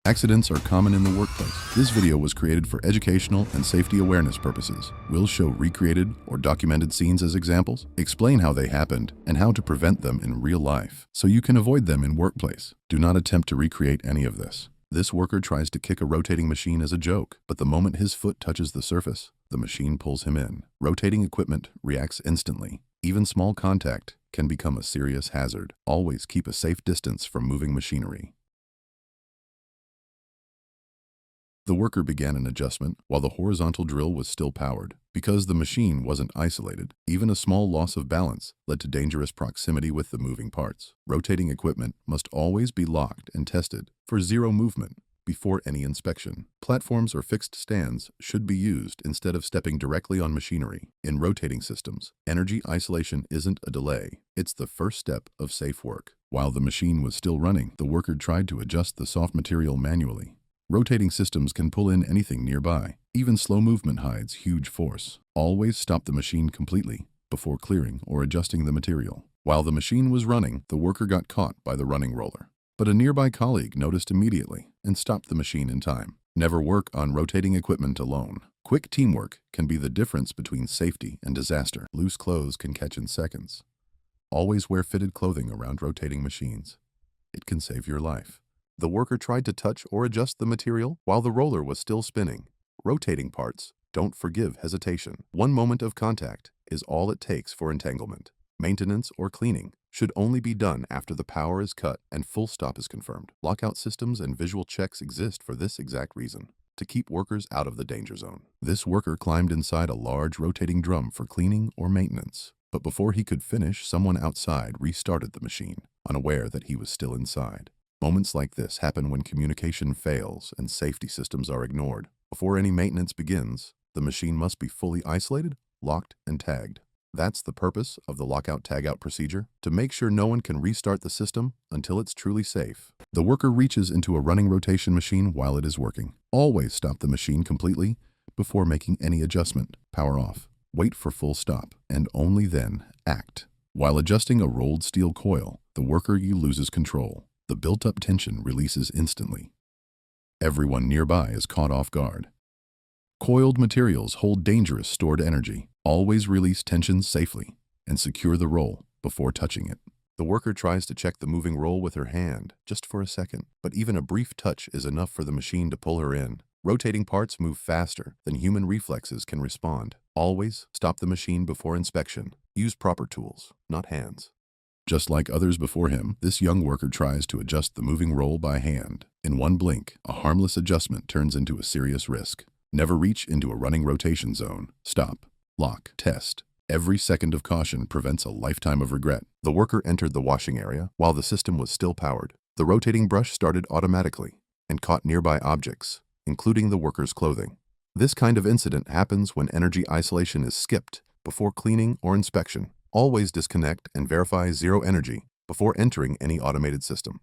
Accidents are common in the workplace. This video was created for educational and safety awareness purposes. We'll show recreated or documented scenes as examples, explain how they happened, and how to prevent them in real life, so you can avoid them in workplace. Do not attempt to recreate any of this. This worker tries to kick a rotating machine as a joke, but the moment his foot touches the surface, the machine pulls him in. Rotating equipment reacts instantly. Even small contact can become a serious hazard. Always keep a safe distance from moving machinery. The worker began an adjustment while the horizontal drill was still powered. Because the machine wasn't isolated, even a small loss of balance led to dangerous proximity with the moving parts. Rotating equipment must always be locked and tested for zero movement before any inspection. Platforms or fixed stands should be used instead of stepping directly on machinery. In rotating systems, energy isolation isn't a delay. It's the first step of safe work. While the machine was still running, the worker tried to adjust the soft material manually. Rotating systems can pull in anything nearby. Even slow movement hides huge force. Always stop the machine completely before clearing or adjusting the material. While the machine was running, the worker got caught by the running roller. But a nearby colleague noticed immediately and stopped the machine in time. Never work on rotating equipment alone. Quick teamwork can be the difference between safety and disaster. Loose clothes can catch in seconds. Always wear fitted clothing around rotating machines. It can save your life. The worker tried to touch or adjust the material while the roller was still spinning. Rotating parts don't forgive hesitation. One moment of contact is all it takes for entanglement. Maintenance or cleaning should only be done after the power is cut and full stop is confirmed. Lockout systems and visual checks exist for this exact reason, to keep workers out of the danger zone. This worker climbed inside a large rotating drum for cleaning or maintenance. But before he could finish, someone outside restarted the machine, unaware that he was still inside. Moments like this happen when communication fails and safety systems are ignored. Before any maintenance begins, the machine must be fully isolated, locked, and tagged. That's the purpose of the lockout-tagout procedure, to make sure no one can restart the system until it's truly safe. The worker reaches into a running rotation machine while it is working. Always stop the machine completely before making any adjustment. Power off. Wait for full stop, and only then act. While adjusting a rolled steel coil, the worker loses control. The built-up tension releases instantly. Everyone nearby is caught off guard. Coiled materials hold dangerous stored energy. Always release tension safely and secure the roll before touching it. The worker tries to check the moving roll with her hand just for a second, but even a brief touch is enough for the machine to pull her in. Rotating parts move faster than human reflexes can respond. Always stop the machine before inspection. Use proper tools, not hands. Just like others before him, this young worker tries to adjust the moving roll by hand. In one blink, a harmless adjustment turns into a serious risk. Never reach into a running rotation zone. Stop, lock, test. Every second of caution prevents a lifetime of regret. The worker entered the washing area while the system was still powered. The rotating brush started automatically and caught nearby objects, including the worker's clothing. This kind of incident happens when energy isolation is skipped before cleaning or inspection. Always disconnect and verify zero energy before entering any automated system.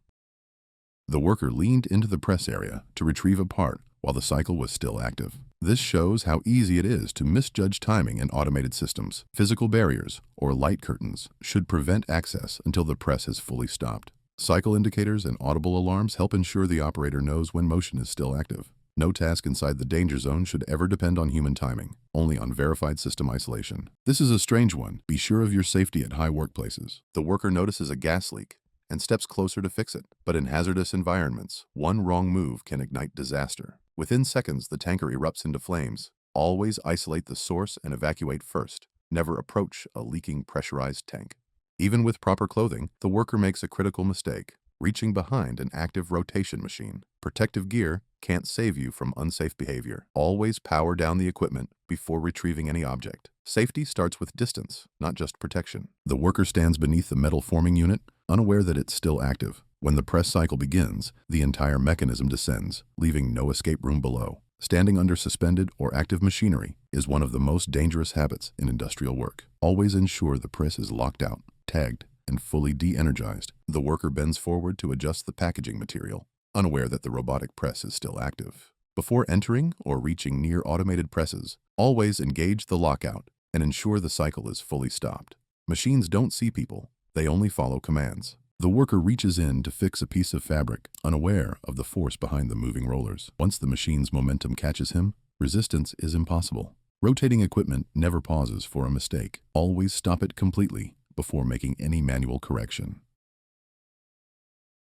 The worker leaned into the press area to retrieve a part while the cycle was still active. This shows how easy it is to misjudge timing in automated systems. Physical barriers or light curtains should prevent access until the press has fully stopped. Cycle indicators and audible alarms help ensure the operator knows when motion is still active. No task inside the danger zone should ever depend on human timing, only on verified system isolation. This is a strange one. Be sure of your safety at high workplaces. The worker notices a gas leak and steps closer to fix it. But in hazardous environments, one wrong move can ignite disaster. Within seconds, the tanker erupts into flames. Always isolate the source and evacuate first. Never approach a leaking pressurized tank. Even with proper clothing, the worker makes a critical mistake, reaching behind an active rotation machine. Protective gear can't save you from unsafe behavior. Always power down the equipment before retrieving any object. Safety starts with distance, not just protection. The worker stands beneath the metal forming unit, unaware that it's still active. When the press cycle begins, the entire mechanism descends, leaving no escape room below. Standing under suspended or active machinery is one of the most dangerous habits in industrial work. Always ensure the press is locked out, tagged, and fully de-energized. The worker bends forward to adjust the packaging material, unaware that the robotic press is still active. Before entering or reaching near automated presses, always engage the lockout and ensure the cycle is fully stopped. Machines don't see people, they only follow commands. The worker reaches in to fix a piece of fabric, unaware of the force behind the moving rollers. Once the machine's momentum catches him, resistance is impossible. Rotating equipment never pauses for a mistake. Always stop it completely before making any manual correction.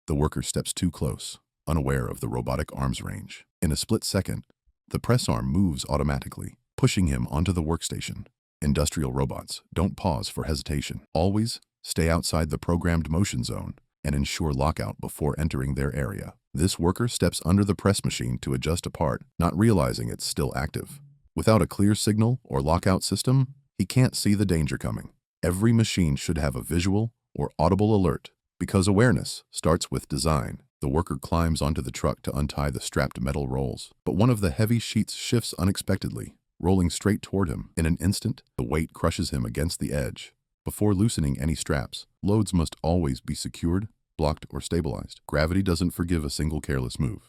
The worker steps too close, unaware of the robotic arm's range. In a split second, the press arm moves automatically, pushing him onto the workstation. Industrial robots don't pause for hesitation. Always stay outside the programmed motion zone and ensure lockout before entering their area. This worker steps under the press machine to adjust a part, not realizing it's still active. Without a clear signal or lockout system, he can't see the danger coming. Every machine should have a visual or audible alert, because awareness starts with design. The worker climbs onto the truck to untie the strapped metal rolls, but one of the heavy sheets shifts unexpectedly, rolling straight toward him. In an instant, the weight crushes him against the edge. Before loosening any straps, loads must always be secured, blocked, or stabilized. Gravity doesn't forgive a single careless move.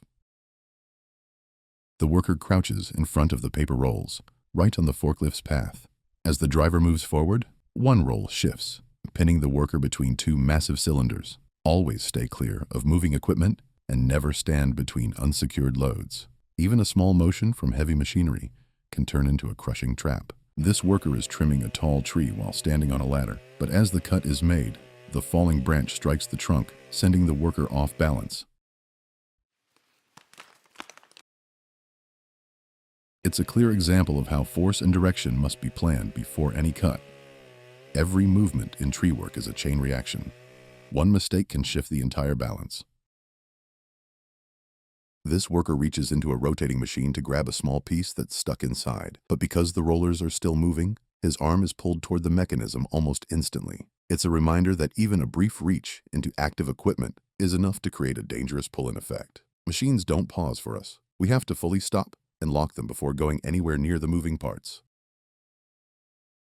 The worker crouches in front of the paper rolls, right on the forklift's path. As the driver moves forward, one roll shifts, pinning the worker between two massive cylinders. Always stay clear of moving equipment and never stand between unsecured loads. Even a small motion from heavy machinery can turn into a crushing trap. This worker is trimming a tall tree while standing on a ladder, but as the cut is made, the falling branch strikes the trunk, sending the worker off balance. It's a clear example of how force and direction must be planned before any cut. Every movement in tree work is a chain reaction. One mistake can shift the entire balance. This worker reaches into a rotating machine to grab a small piece that's stuck inside, but because the rollers are still moving, his arm is pulled toward the mechanism almost instantly. It's a reminder that even a brief reach into active equipment is enough to create a dangerous pull-in effect. Machines don't pause for us. We have to fully stop and lock them before going anywhere near the moving parts.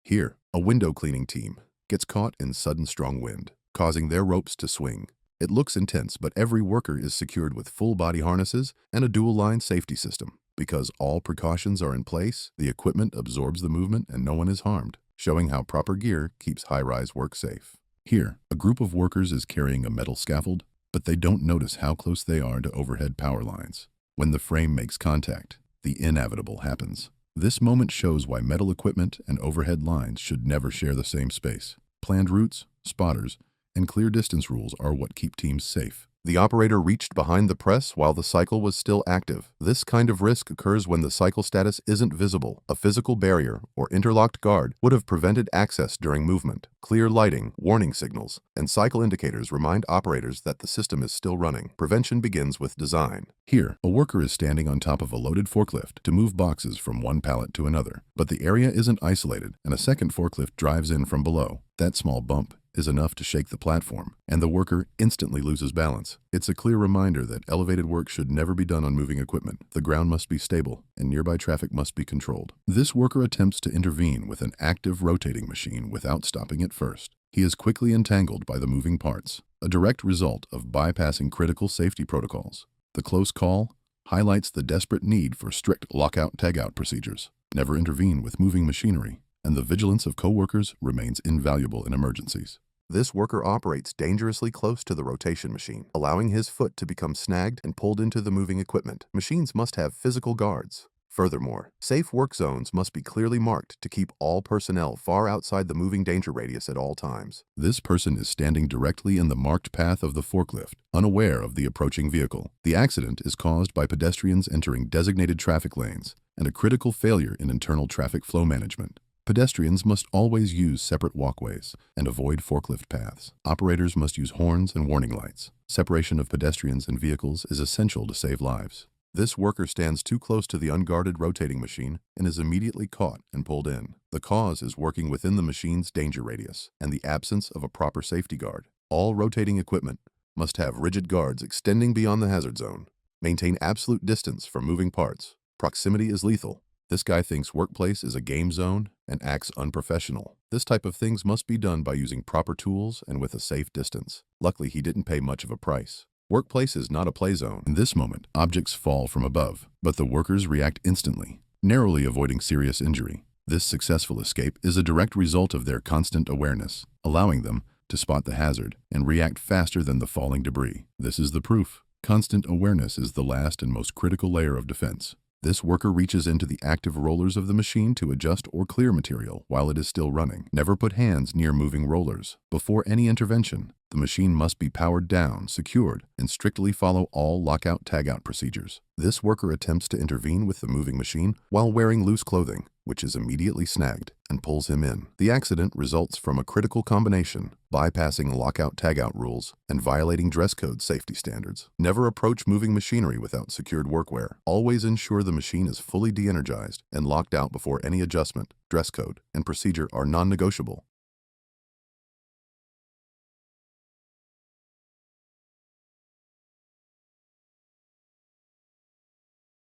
Here, a window cleaning team gets caught in sudden strong wind, causing their ropes to swing. It looks intense, but every worker is secured with full body harnesses and a dual-line safety system. Because all precautions are in place, the equipment absorbs the movement and no one is harmed, showing how proper gear keeps high-rise work safe. Here, a group of workers is carrying a metal scaffold, but they don't notice how close they are to overhead power lines. When the frame makes contact, the inevitable happens. This moment shows why metal equipment and overhead lines should never share the same space. Planned routes, spotters, and clear distance rules are what keep teams safe. The operator reached behind the press while the cycle was still active. This kind of risk occurs when the cycle status isn't visible. A physical barrier or interlocked guard would have prevented access during movement. Clear lighting, warning signals, and cycle indicators remind operators that the system is still running. Prevention begins with design. Here, a worker is standing on top of a loaded forklift to move boxes from one pallet to another. But the area isn't isolated, and a second forklift drives in from below. That small bump is enough to shake the platform, and the worker instantly loses balance. It's a clear reminder that elevated work should never be done on moving equipment. The ground must be stable, and nearby traffic must be controlled. This worker attempts to intervene with an active rotating machine without stopping it first. He is quickly entangled by the moving parts, a direct result of bypassing critical safety protocols. The close call highlights the desperate need for strict lockout-tagout procedures. Never intervene with moving machinery, and the vigilance of co-workers remains invaluable in emergencies. This worker operates dangerously close to the rotation machine, allowing his foot to become snagged and pulled into the moving equipment. Machines must have physical guards. Furthermore, safe work zones must be clearly marked to keep all personnel far outside the moving danger radius at all times. This person is standing directly in the marked path of the forklift, unaware of the approaching vehicle. The accident is caused by pedestrians entering designated traffic lanes and a critical failure in internal traffic flow management. Pedestrians must always use separate walkways and avoid forklift paths. Operators must use horns and warning lights. Separation of pedestrians and vehicles is essential to save lives. This worker stands too close to the unguarded rotating machine and is immediately caught and pulled in. The cause is working within the machine's danger radius and the absence of a proper safety guard. All rotating equipment must have rigid guards extending beyond the hazard zone. Maintain absolute distance from moving parts. Proximity is lethal. This guy thinks workplace is a game zone and acts unprofessional. This type of things must be done by using proper tools and with a safe distance. Luckily, he didn't pay much of a price. Workplace is not a play zone. In this moment, objects fall from above, but the workers react instantly, narrowly avoiding serious injury. This successful escape is a direct result of their constant awareness, allowing them to spot the hazard and react faster than the falling debris. This is the proof. Constant awareness is the last and most critical layer of defense. This worker reaches into the active rollers of the machine to adjust or clear material while it is still running. Never put hands near moving rollers. Before any intervention, the machine must be powered down, secured, and strictly follow all lockout-tagout procedures. This worker attempts to intervene with the moving machine while wearing loose clothing, which is immediately snagged and pulls him in. The accident results from a critical combination, bypassing lockout-tagout rules and violating dress code safety standards. Never approach moving machinery without secured workwear. Always ensure the machine is fully de-energized and locked out before any adjustment. Dress code and procedure are non-negotiable.